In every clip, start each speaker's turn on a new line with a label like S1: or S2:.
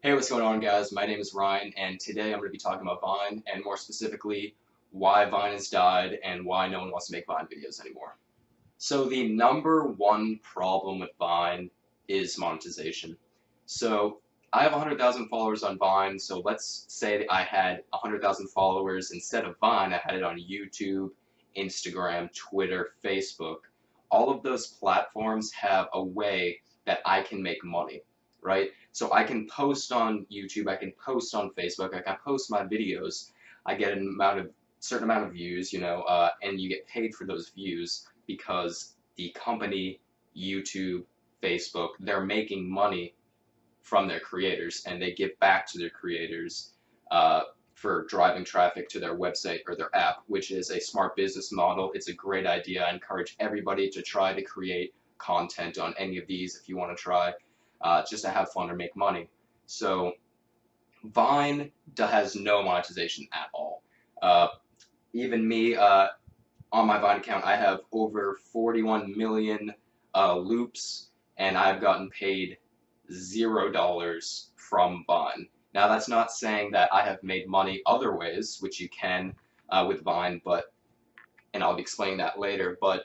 S1: Hey, what's going on, guys? My name is Ryan, and today I'm going to be talking about Vine, and more specifically, why Vine has died and why no one wants to make Vine videos anymore. So, the number one problem with Vine is monetization. So, I have 100,000 followers on Vine, so let's say that I had 100,000 followers instead of Vine, I had it on YouTube, Instagram, Twitter, Facebook. All of those platforms have a way that I can make money, right? So I can post on YouTube, I can post on Facebook, I can post my videos. I get an amount of certain amount of views, and you get paid for those views because the company, YouTube, Facebook, they're making money from their creators and they give back to their creators uh, for driving traffic to their website or their app, which is a smart business model. It's a great idea. I encourage everybody to try to create content on any of these if you want to try, just to have fun or make money. So Vine has no monetization at all. Uh, Even me, on my Vine account, I have over 41 million loops, and I've gotten paid $0 from Vine. Now, that's not saying that I have made money other ways, which you can with Vine, and I'll be explaining that later, but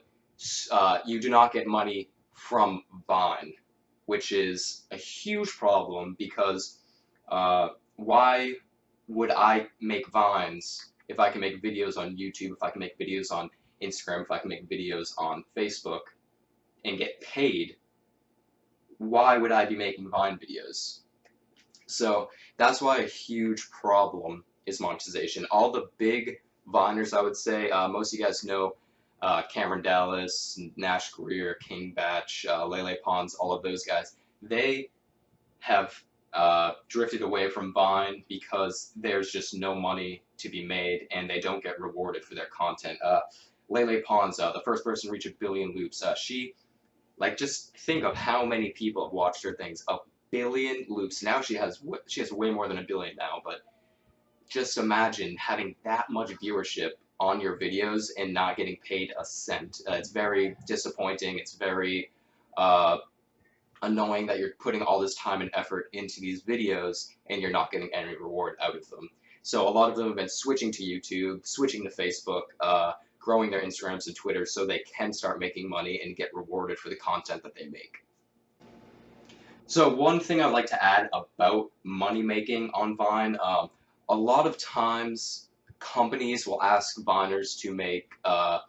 S1: you do not get money from Vine, which is a huge problem because why would I make Vines if I can make videos on YouTube, if I can make videos on Instagram, if I can make videos on Facebook and get paid? Why would I be making Vine videos? So that's why a huge problem is monetization. All the big Viners, I would say, most of you guys know Cameron Dallas, Nash Greer, King Batch, Lele Pons, all of those guys. They have drifted away from Vine because there's just no money to be made and they don't get rewarded for their content. Lele Pons, the first person to reach 1 billion loops, just think of how many people have watched her things. 1 billion loops. Now she has way more than 1 billion now, but just imagine having that much viewership on your videos and not getting paid a cent. It's very disappointing. It's very uh, annoying that you're putting all this time and effort into these videos and you're not getting any reward out of them. So a lot of them have been switching to YouTube, switching to Facebook, growing their Instagrams and Twitter so they can start making money and get rewarded for the content that they make. So one thing I'd like to add about money making on Vine, a lot of times companies will ask Viners to make uh,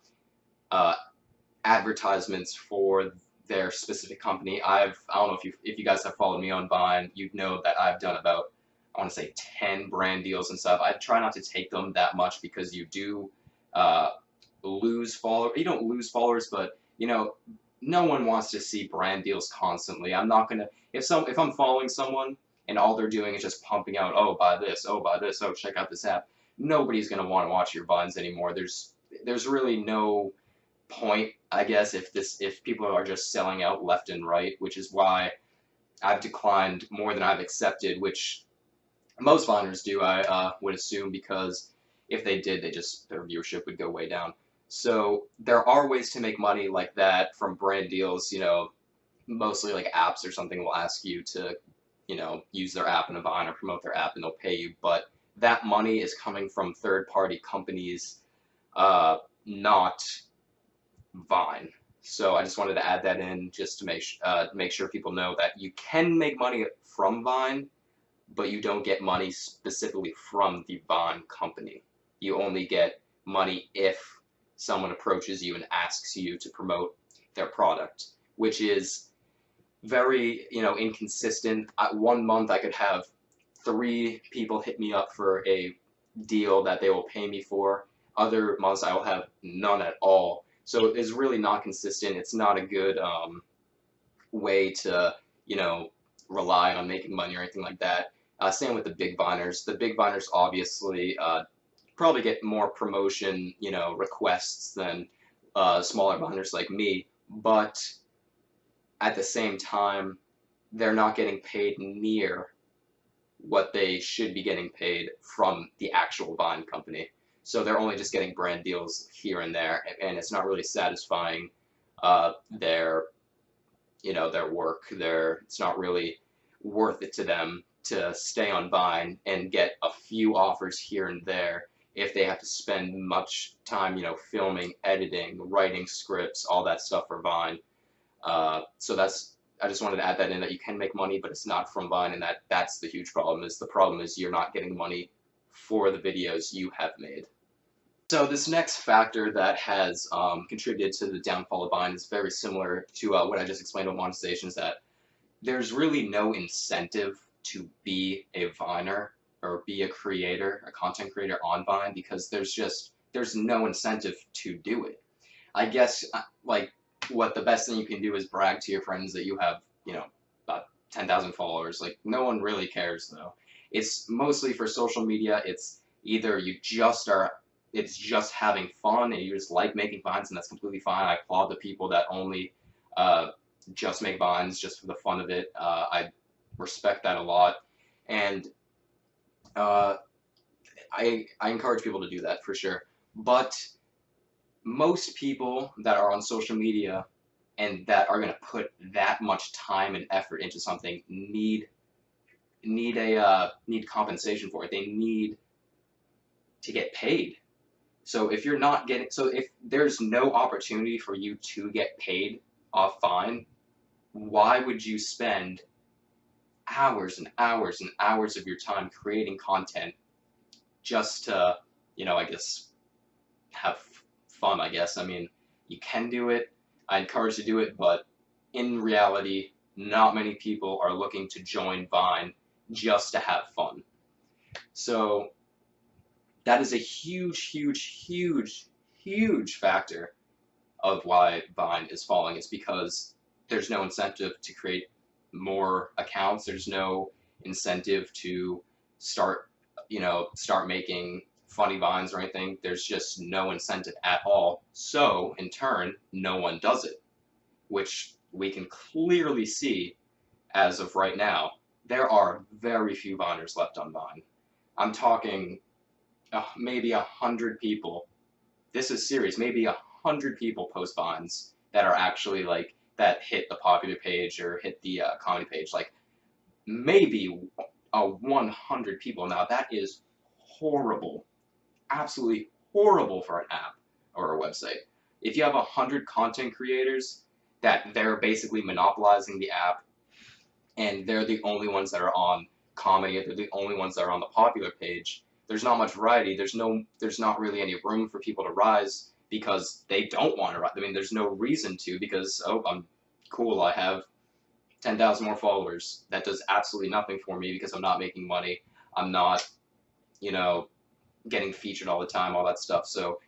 S1: advertisements for their specific company. I don't know if you guys have followed me on Vine, you'd know that I've done about, I want to say, 10 brand deals and stuff. I try not to take them that much because you do uh, lose followers. You don't lose followers, but no one wants to see brand deals constantly. I'm not gonna if I'm following someone and all they're doing is just pumping out, oh buy this, oh buy this, oh check out this app. Nobody's gonna want to watch your vines anymore. There's really no point, I guess, if people are just selling out left and right, which is why I've declined more than I've accepted, which most Viners do, I would assume, because if they did, their viewership would go way down. So there are ways to make money like that from brand deals. Mostly like apps or something will ask you to, use their app in a Vine or promote their app, and they'll pay you. But that money is coming from third-party companies, not Vine. So I just wanted to add that in just to make sure people know that you can make money from Vine, but you don't get money specifically from the Vine company. You only get money if someone approaches you and asks you to promote their product, which is very, inconsistent. One month I could have 3 people hit me up for a deal that they will pay me for. Other months I will have none at all. So it's really not consistent. It's not a good way to, you know, rely on making money or anything like that. Same with the big Viners. The big Viners obviously probably get more promotion, requests than smaller Viners like me, but at the same time, they're not getting paid near what they should be getting paid from the actual Vine company. So they're only just getting brand deals here and there, and it's not really satisfying their, their work. It's not really worth it to them to stay on Vine and get a few offers here and there if they have to spend much time, filming, editing, writing scripts, all that stuff for Vine. So I just wanted to add that in, that you can make money, but it's not from Vine, and that's the huge problem. The problem is you're not getting money for the videos you have made. So this next factor that has contributed to the downfall of Vine is very similar to what I just explained about monetization, is that there's really no incentive to be a Viner or be a creator, a content creator on Vine, because there's no incentive to do it. I guess like what the best thing you can do is brag to your friends that you have, about 10,000 followers. Like, no one really cares though. It's mostly for social media. It's either it's just having fun and you just like making Vines, and that's completely fine. I applaud the people that only just make Vines just for the fun of it. I respect that a lot, and I encourage people to do that for sure. But most people that are on social media and that are going to put that much time and effort into something need compensation for it. They need to get paid. So if there's no opportunity for you to get paid off Vine, why would you spend hours and hours and hours of your time creating content just to, I guess, have fun, I guess. I mean, you can do it. I encourage you to do it, but in reality, not many people are looking to join Vine just to have fun. So that is a huge, huge, huge, huge factor of why Vine is falling. It's because there's no incentive to create more accounts. There's no incentive to start making funny Vines or anything. There's just no incentive at all. So in turn, no one does it, which we can clearly see as of right now. There are very few Viners left on Vine. I'm talking maybe 100 people. This is serious. Maybe 100 people post Vines that are actually that hit the popular page or hit the comedy page. Like, maybe 100 people. Now that is horrible. Absolutely horrible for an app or a website. If you have 100 content creators that they're basically monopolizing the app, and they're the only ones that are on comedy, they're the only ones that are on the popular page, there's not much variety. There's not really any room for people to rise because they don't want to rise. I mean, there's no reason to, because, oh, I'm cool, I have 10,000 more followers. That does absolutely nothing for me because I'm not making money. I'm not, getting featured all the time, all that stuff. So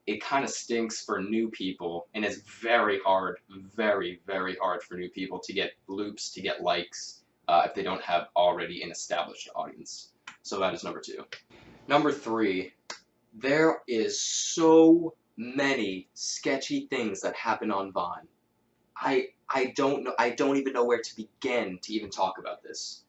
S1: it kind of stinks for new people, and it's very hard, very, very hard for new people to get loops, to get likes, if they don't have already an established audience. So that is number 2. Number 3, there is so many sketchy things that happen on Vine. I don't even know where to begin to even talk about this.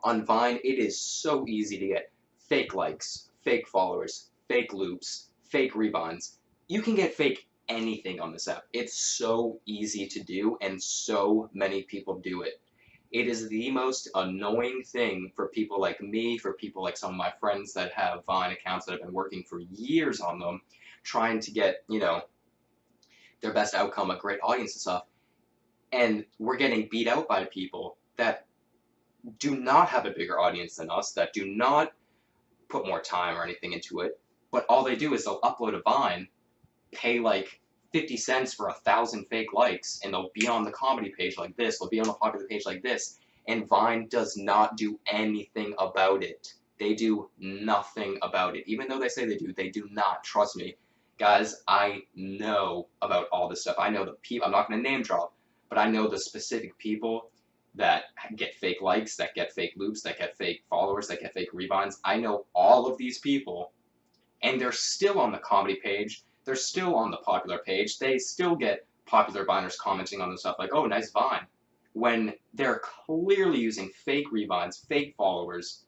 S1: On Vine, it is so easy to get fake likes, fake followers, fake loops, fake rebinds. You can get fake anything on this app. It's so easy to do, and so many people do it. It is the most annoying thing for people like me, for people like some of my friends that have Vine accounts that have been working for years on them, trying to get, their best outcome, a great audience and stuff. And we're getting beat out by people that do not have a bigger audience than us, that do not put more time or anything into it, but all they do is they'll upload a Vine, pay 50 cents for 1,000 fake likes, and they'll be on the comedy page like this, they'll be on the popular page like this, and Vine does not do anything about it. They do nothing about it. Even though they say they do not. Trust me. Guys, I know about all this stuff. I know the people, I'm not going to name drop, but I know the specific people that get fake likes, that get fake loops, that get fake followers, that get fake rebinds. I know all of these people, and they're still on the comedy page, they're still on the popular page, they still get popular Viners commenting on the stuff like, oh, nice Vine, when they're clearly using fake rebinds, fake followers,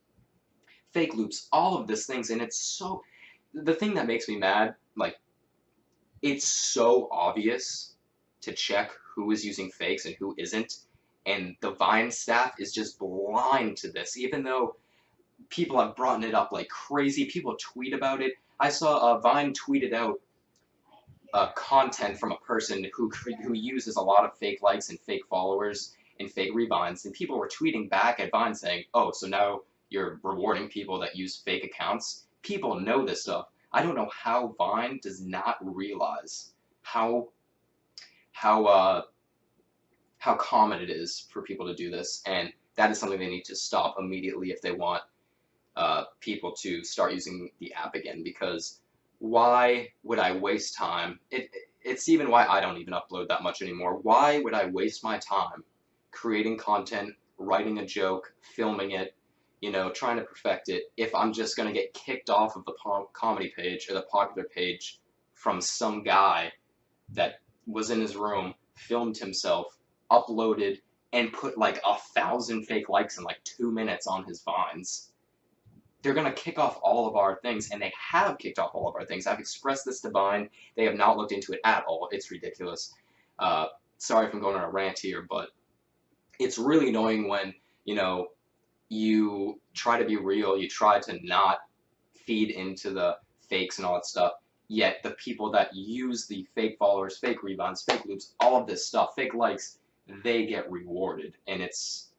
S1: fake loops, all of these things, and it's so, the thing that makes me mad, it's so obvious to check who is using fakes and who isn't, and the Vine staff is just blind to this, even though people have brought it up like crazy. People tweet about it. I saw Vine tweeted out content from a person who uses a lot of fake likes and fake followers and fake rebinds, and people were tweeting back at Vine saying, "Oh, so now you're rewarding people that use fake accounts." People know this stuff. I don't know how Vine does not realize how how uh, how common it is for people to do this, and that is something they need to stop immediately if they want people to start using the app again. Because why would I waste time? It's even why I don't even upload that much anymore. Why would I waste my time creating content, writing a joke, filming it, trying to perfect it, if I'm just going to get kicked off of the comedy page or the popular page from some guy that was in his room, filmed himself, uploaded, and put like 1,000 fake likes in like 2 minutes on his vines? They're going to kick off all of our things, and they have kicked off all of our things. I've expressed this to Vine. They have not looked into it at all. It's ridiculous. Sorry if I'm going on a rant here, but it's really annoying when, you try to be real, you try to not feed into the fakes and all that stuff, yet the people that use the fake followers, fake rebounds, fake loops, all of this stuff, fake likes, they get rewarded, and it's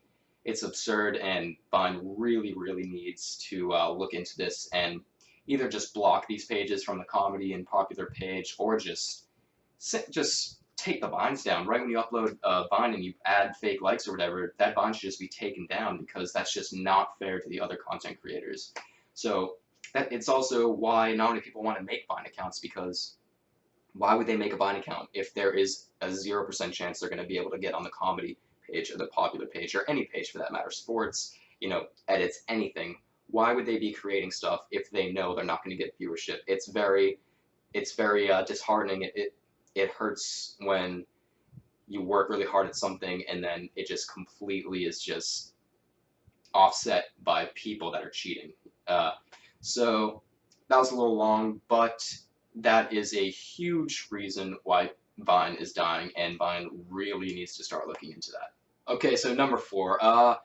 S1: absurd, and Vine really, really needs to look into this and either just block these pages from the comedy and popular page, or just take the Vines down. Right when you upload a Vine and you add fake likes or whatever, that Vine should just be taken down, because that's just not fair to the other content creators. So it's also why not many people want to make Vine accounts, because why would they make a Vine account if there is a 0% chance they're going to be able to get on the comedy page or the popular page or any page for that matter, sports, edits, anything? Why would they be creating stuff if they know they're not going to get viewership? It's very disheartening. It hurts when you work really hard at something and then it just completely is just offset by people that are cheating. So that was a little long, but that is a huge reason why Vine is dying, and Vine really needs to start looking into that. Okay, so number 4.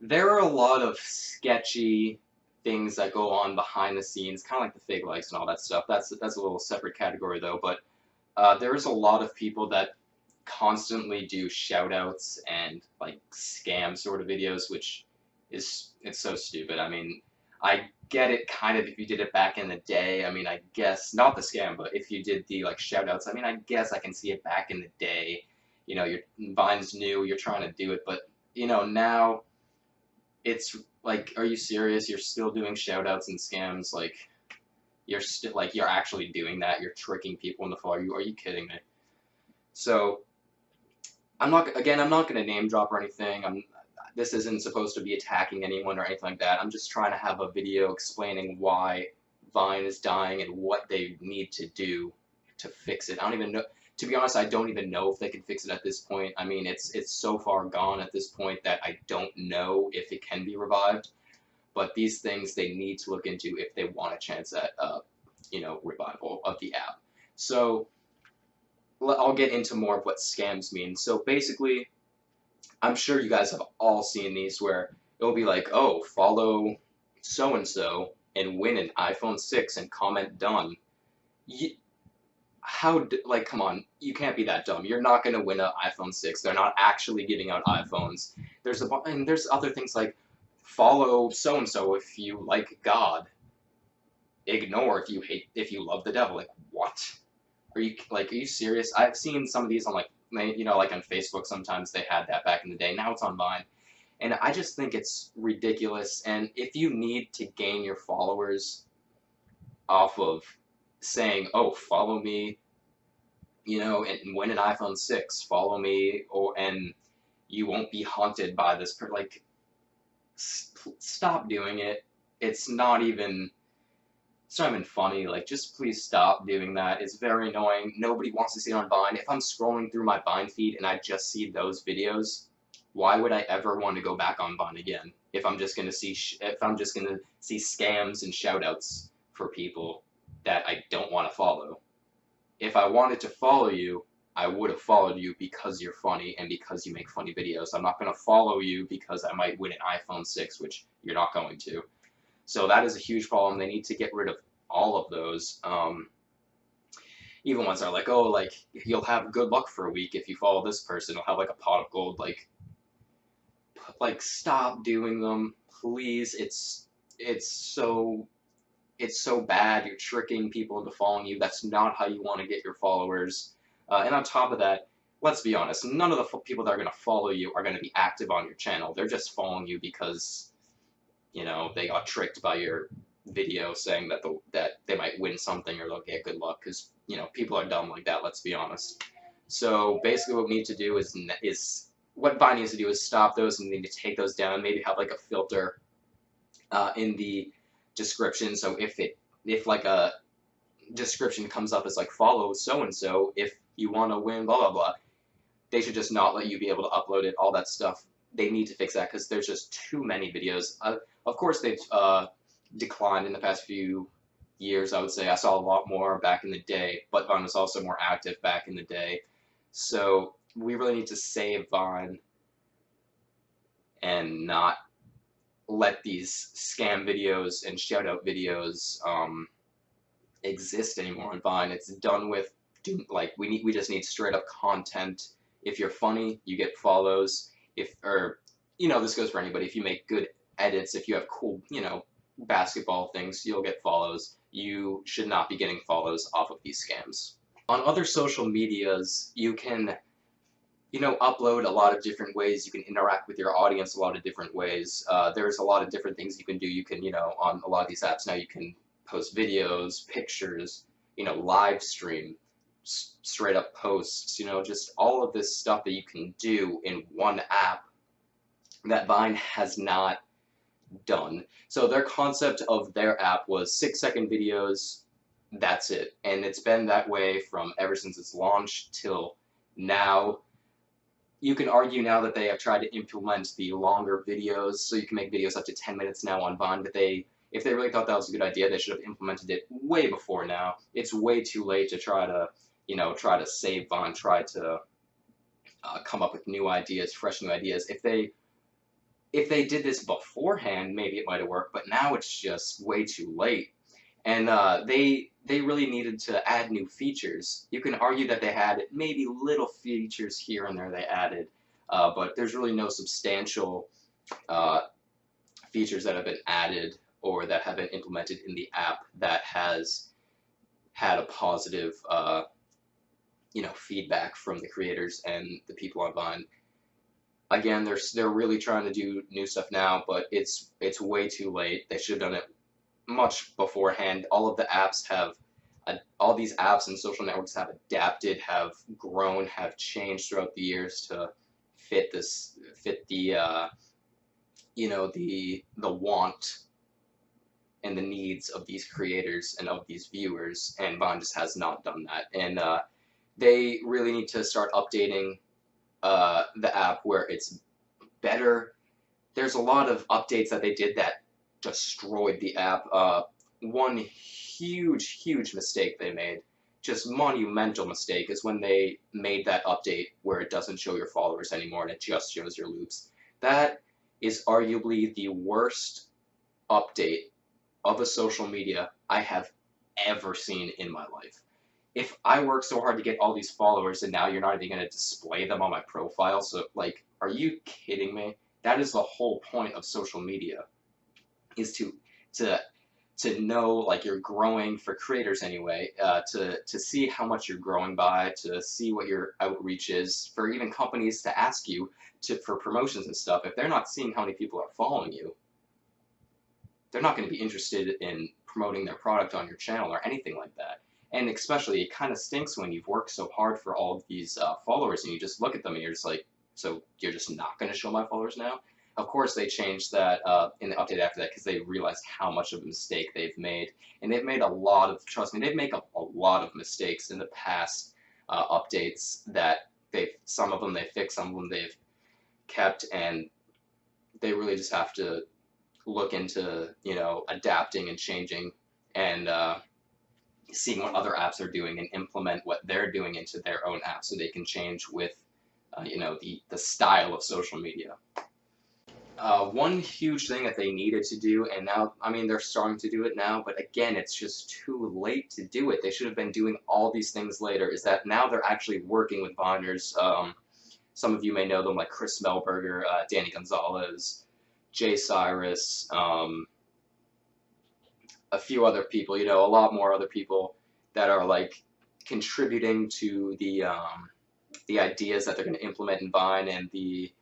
S1: There are a lot of sketchy things that go on behind the scenes, kind of like the fake likes and all that stuff. That's a little separate category though, but there's a lot of people that constantly do shoutouts and like scam sort of videos, which it's so stupid. I mean, I get it kind of if you did it back in the day. I mean, I guess not the scam, but if you did the like shoutouts, I mean, I guess I can see it back in the day. Your Vine's new, you're trying to do it, but now it's like, are you serious? You're still doing shoutouts and scams? Like, you're actually doing that? You're tricking people in the fall? Are you kidding me? So I'm not going to name drop or anything. This isn't supposed to be attacking anyone or anything like that. I'm just trying to have a video explaining why Vine is dying and what they need to do to fix it. I don't even know. To be honest, I don't even know if they can fix it at this point. I mean, it's so far gone at this point that I don't know if it can be revived. But these things they need to look into if they want a chance at, revival of the app. So I'll get into more of what scams mean. So basically, I'm sure you guys have all seen these where it'll be like, oh, follow so-and-so and win an iPhone 6 and comment done. Come on, you can't be that dumb. You're not going to win an iPhone 6. They're not actually giving out iPhones. And there's other things like follow so-and-so if you like God. Ignore if you love the devil. Like, what? Are you serious? I've seen some of these on like on Facebook. Sometimes they had that back in the day. Now it's on Vine, and I just think it's ridiculous. And if you need to gain your followers off of saying, "Oh, follow me," and win an iPhone 6, follow me, and you won't be haunted by this. Stop doing it. It's not even funny. Like, just please stop doing that. It's very annoying. Nobody wants to see it on Vine. If I'm scrolling through my Vine feed and I just see those videos, why would I ever want to go back on Vine again? If I'm just gonna see scams and shoutouts for people that I don't want to follow. If I wanted to follow you, I would have followed you because you're funny and because you make funny videos. I'm not going to follow you because I might win an iPhone 6, which you're not going to. So that is a huge problem. They need to get rid of all of those. Even ones that are like, oh, like, you'll have good luck for a week if you follow this person. You'll have like a pot of gold. Like stop doing them, please. It's so it's so bad. You're tricking people into following you. That's not how you want to get your followers. And on top of that, let's be honest, none of the people that are going to follow you are going to be active on your channel. They're just following you because, they got tricked by your video saying that they might win something or they'll get good luck, because, people are dumb like that, let's be honest. So basically what we need to do is what Vine needs to do is stop those, and we need to take those down, maybe have like a filter in the description. So if like a description comes up as like follow so and so if you want to win blah blah blah, they should just not let you be able to upload it. All that stuff, they need to fix that, because there's just too many videos. Of course they've declined in the past few years. I would say I saw a lot more back in the day, but Vine was also more active back in the day. So we really need to save Vine and not let these scam videos and shout out videos exist anymore on Vine. It's done with. We just need straight up content. If you're funny, you get follows. This goes for anybody. If you make good edits, if you have cool, basketball things, you'll get follows. You should not be getting follows off of these scams. On other social medias, you can upload a lot of different ways. You can interact with your audience a lot of different ways. There's a lot of different things you can do. You can, on a lot of these apps now, you can post videos, pictures, live stream, straight up posts, just all of this stuff that you can do in one app that Vine has not done. So their concept of their app was 6-second videos, that's it. And it's been that way from ever since its launch till now. You can argue now that they have tried to implement the longer videos, so you can make videos up to 10 minutes now on Vine, but if they really thought that was a good idea, they should have implemented it way before now. It's way too late to try to save Vine, try to come up with new ideas, fresh new ideas. If they did this beforehand, maybe it might have worked, but now it's just way too late. And they really needed to add new features. You can argue that they had maybe little features here and there they added, but there's really no substantial features that have been added or that have been implemented in the app that has had a positive feedback from the creators and the people on Vine. Again, they're really trying to do new stuff now, but it's way too late. They should have done it much beforehand. All of the apps all these apps and social networks have adapted, have grown, have changed throughout the years to fit the want and the needs of these creators and of these viewers, and Vine just has not done that. And they really need to start updating the app where it's better. There's a lot of updates that they did that destroyed the app. One huge mistake they made, just monumental mistake, is when they made that update where it doesn't show your followers anymore and it just shows your loops. That is arguably the worst update of a social media I have ever seen in my life. If I work so hard to get all these followers and now you're not even going to display them on my profile, so are you kidding me? That is the whole point of social media, is to know you're growing, for creators anyway, to see how much you're growing by, to see what your outreach is, for even companies to ask you for promotions and stuff. If they're not seeing how many people are following you, they're not going to be interested in promoting their product on your channel or anything like that. And especially, it kind of stinks when you've worked so hard for all of these followers and you just look at them and you're just like, so you're just not going to show my followers now? Of course, they changed that in the update after that, because they realized how much of a mistake they've made. And they've made a lot of, trust me, they've made a lot of mistakes in the past updates that some of them they fixed, some of them they've kept, and they really just have to look into, adapting and changing and seeing what other apps are doing and implement what they're doing into their own app so they can change with, the style of social media. One huge thing that they needed to do, and now, I mean, they're starting to do it now, but again, it's just too late to do it. They should have been doing all these things later, is that now they're actually working with Viners. Some of you may know them, like Chris Melberger, Danny Gonzalez, Jay Cyrus, a few other people, a lot more other people that are like contributing to the ideas that they're going to implement in Vine, and the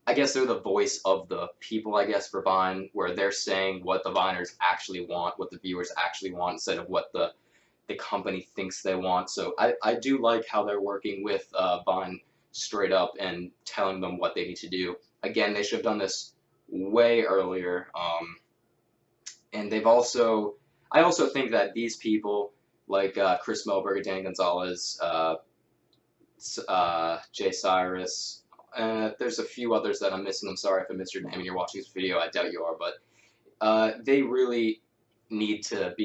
S1: I guess they're the voice of the people, I guess, for Vine, where they're saying what the Viners actually want, what the viewers actually want, instead of what the company thinks they want. So I do like how they're working with Vine straight up and telling them what they need to do. Again, they should have done this way earlier. And I also think that these people, like Chris Melberg, Danny Gonzalez, Jay Cyrus, there's a few others that I'm missing. I'm sorry if I missed your name and you're watching this video. I doubt you are, but they really need to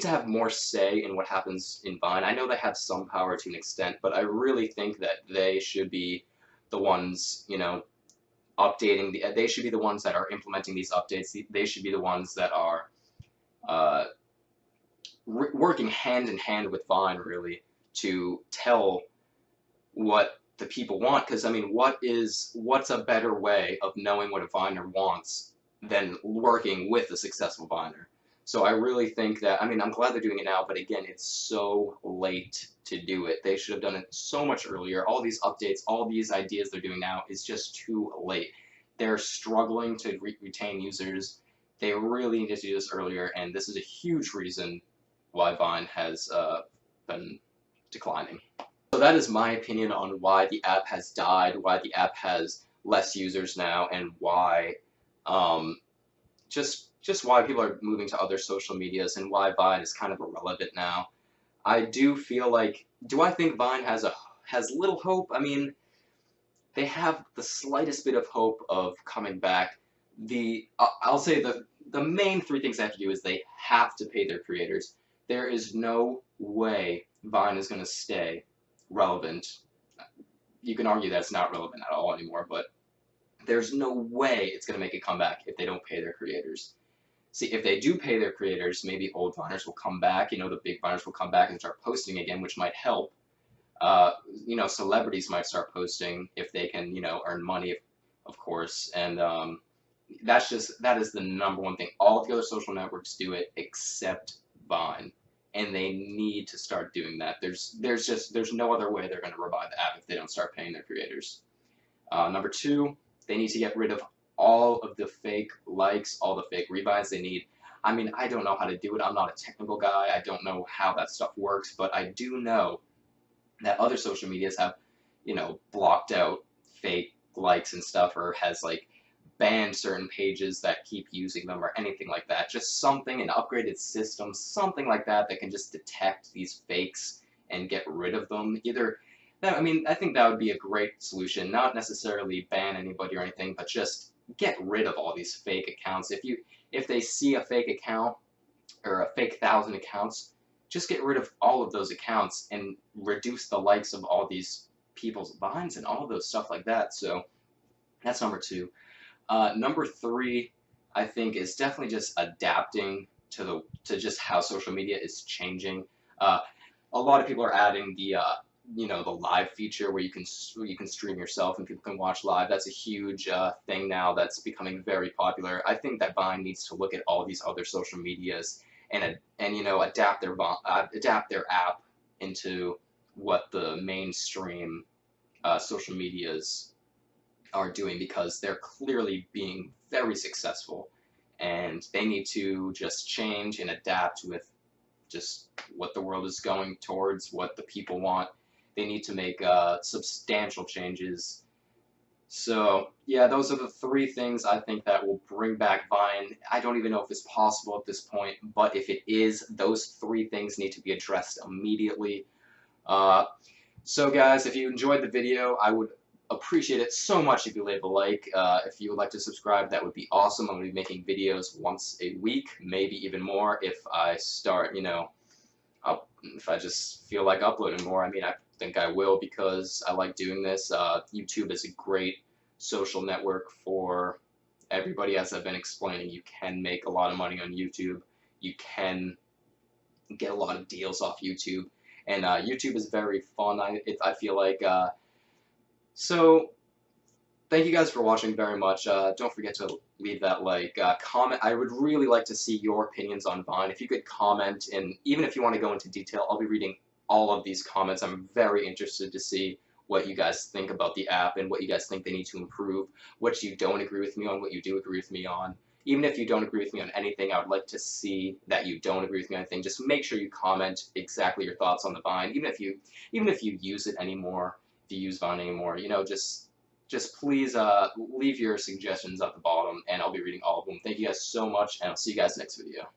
S1: have more say in what happens in Vine. I know they have some power to an extent, but I really think that they should be the ones, they should be the ones that are implementing these updates. They should be the ones that are working hand in hand with Vine, really, to tell what the people want. Because I mean, what's a better way of knowing what a Viner wants than working with a successful Viner? So I really think that, I mean, I'm glad they're doing it now, but again, it's so late to do it. They should have done it so much earlier. All these updates, all these ideas they're doing now is just too late. They're struggling to retain users. They really need to do this earlier, and this is a huge reason why Vine has been declining. So that is my opinion on why the app has died, why the app has less users now, and why just why people are moving to other social medias and why Vine is kind of irrelevant now. I do feel like, do I think Vine has little hope? I mean, they have the slightest bit of hope of coming back. I'll say the main three things they have to do is they have to pay their creators. There is no way Vine is going to stay relevant. You can argue that it's not relevant at all anymore, but there's no way it's going to make a comeback if they don't pay their creators. See, if they do pay their creators, maybe old Viners will come back, the big Viners will come back and start posting again, which might help. Celebrities might start posting if they can, earn money, of course, and that is the number one thing. All of the other social networks do it except Vine, and they need to start doing that. There's no other way they're going to revive the app if they don't start paying their creators. Number two, they need to get rid of all of the fake likes, all the fake rebinds they need. I mean, I don't know how to do it. I'm not a technical guy. I don't know how that stuff works, but I do know that other social medias have, blocked out fake likes and stuff, or has like banned certain pages that keep using them or anything like that. Just something, an upgraded system, something like that that can just detect these fakes and get rid of them. I think that would be a great solution. Not necessarily ban anybody or anything, but just get rid of all these fake accounts. If they see a fake account or a fake 1,000 accounts, just get rid of all of those accounts and reduce the likes of all these people's Vines and all of those stuff like that. So that's number two. Number three, I think, is definitely just adapting to just how social media is changing. A lot of people are adding the live feature where you can stream yourself and people can watch live. That's a huge thing now that's becoming very popular. I think that Vine needs to look at all these other social medias and adapt their app into what the mainstream social medias are doing, because they're clearly being very successful, and they need to just change and adapt with just what the world is going towards, what the people want. They need to make substantial changes. So yeah, those are the three things I think that will bring back Vine. I don't even know if it's possible at this point, but if it is, those three things need to be addressed immediately. So guys, if you enjoyed the video, I would appreciate it so much if you leave a like. If you would like to subscribe, that would be awesome. I'm going to be making videos once a week, maybe even more if I start, if I just feel like uploading more. I mean, I think I will because I like doing this. YouTube is a great social network for everybody. As I've been explaining, you can make a lot of money on YouTube. You can get a lot of deals off YouTube. And YouTube is very fun, I feel like. So thank you guys for watching very much. Don't forget to leave that like, comment. I would really like to see your opinions on Vine. If you could comment, and even if you want to go into detail, I'll be reading all of these comments. I'm very interested to see what you guys think about the app and what you guys think they need to improve, what you don't agree with me on, what you do agree with me on. Even if you don't agree with me on anything, I would like to see that you don't agree with me on anything. Just make sure you comment exactly your thoughts on the Vine, even if you use it anymore, if you use Vine anymore, just please leave your suggestions at the bottom, and I'll be reading all of them. Thank you guys so much, and I'll see you guys next video.